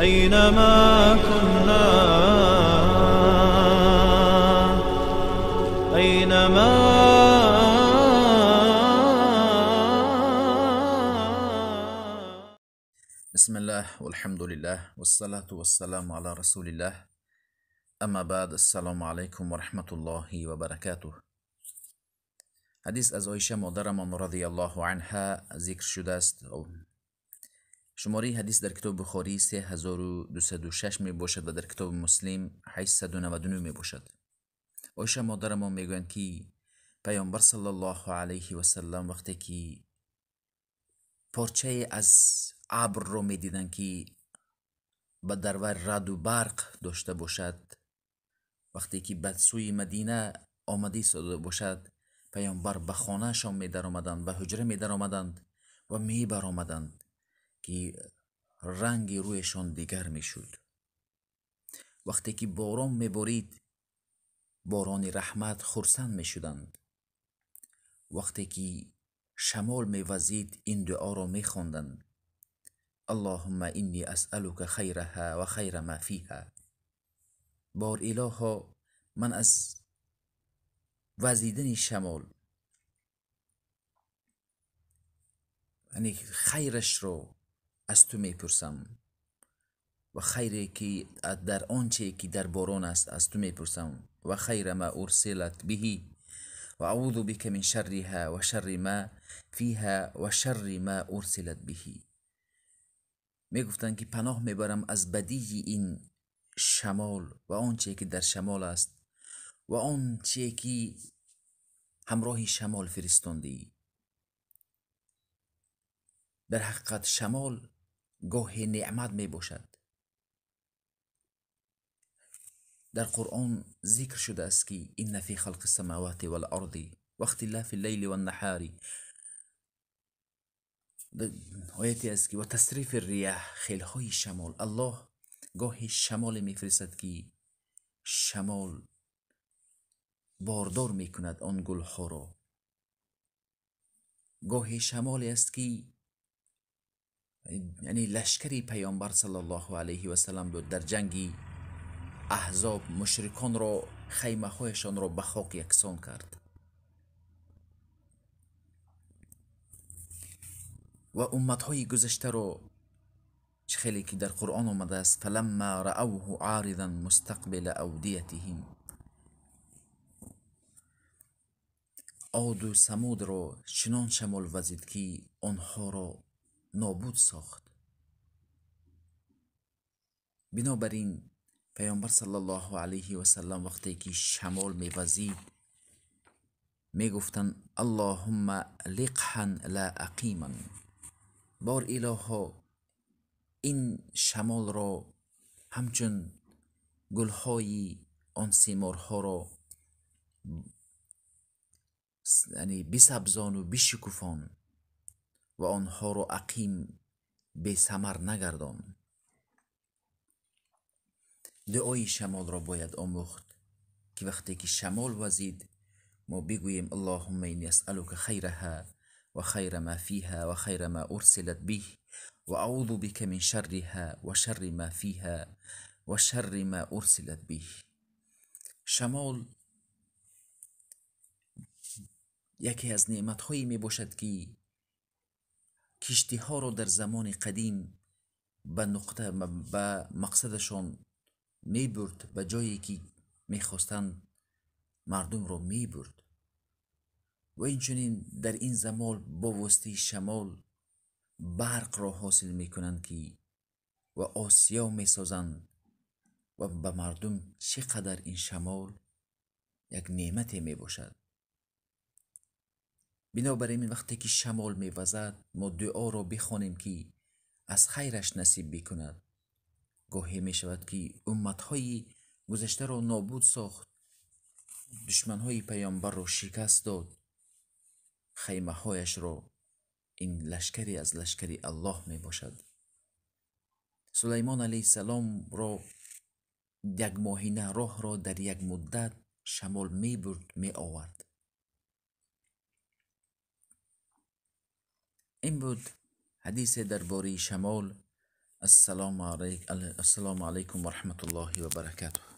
أينما كنا أينما بسم الله والحمد لله والصلاة والسلام على رسول الله. اما بعد، السلام علیکم و رحمت الله و برکاته. حدیث از عایشه مادرمان رضی الله عنها ذکر شده است. شماره حدیث در کتاب بخاری 3206 می باشد و در کتاب مسلم 899 می باشد. عایشه مادرمان میگویند که پیامبر صلی الله علیه و سلم وقتی که پارچه از ابر رو می دیدن که به درور رد و برق داشته باشد، وقتی که به سوی مدینه آمده شده باشد، پیامبر به خانه شان می در آمدند، به حجره می در آمدند و می بر آمدند که رنگ رویشان دیگر می شد. وقتی که باران می بارید، باران رحمت، خرسند می شدند. وقتی که شمال می وزید، این دعا را می خواندند: اللهم اینی اسألک خیرها و خیر ما فیها. بار الها، من از وزیدن شمال، یعنی خیرش رو از تو میپرسم و خیری که در آنچه که در باران است از تو میپرسم و خیر ما ارسلت به و اعوذ بک من شرها و شر ما فیها و شر ما ارسلت به. میگفتند که پناه میبرم از بدی این شمال و آنچه که در شمال است و آنچه که همراه شمال فرستاندی. در حقیقت شمال گاه نعمت می باشد. در قرآن ذکر شده است که این فی خلق السماوات والارض و اختلاف اللیل و النهار. آیتی است که و تصریف الریاح، خیلهای شمال. الله گاه شمال می فرستد که شمال باردار می کند آن گلها را. گاه شمالی است که یعنی لشکری پیامبر صلی الله علیه و سلم بود در جنگ احزاب، مشرکان را خیمه هایشان را به خاک یکسان کرد و امت های گذشته را چه خیلی که در قرآن آمده است: فلما رأوه عارضا مستقبل اودیتهم. عاد و ثمود را چنان شمال وزید که آنها را نابود ساخت. بنابراین پیامبر صلی الله علیه و سلم وقتی که شمال میوزید میگفتند: اللهم لقحا لا اقیما. بار الها، این شمال را همچون گلهای آن سیمارها را یعنی بسبزان و بشکفان و آنها را عقیم به ثمر نگردان. دعای شمال را باید آموخت که وقتی که شمال وزید ما بگوییم: اللهم اینی اسألک خیرها و خیر ما فیها و خیر ما ارسلت به و اعوذ بک من شرها و شر ما فیها و شر ما ارسلت به. شمال یکی از نعمت هایی می باشد که کشتی ها را در زمان قدیم به مقصدشان می برد، به جایی که می خواستند مردم را می برد. و اینچنین در این زمان با واسطه شمال برق را حاصل می کنند که و آسیا می سازند و به مردم چقدر این شمال یک نعمت می باشد. بنابراین وقتی که شمال می وزد ما دعا را بخوانیم که از خیرش نصیب بکند. گاهی می شود که امتهای گذشته را نابود ساخت، دشمنهای پیامبر را شکست داد، خیمه هایش را. این لشکری از لشکری الله می باشد. سلیمان علیه السلام را یک ماهینه راه را در یک مدت شمال می برد، می آورد. این بود حدیث درباره شمال السلام علیکم و رحمت الله و برکاته.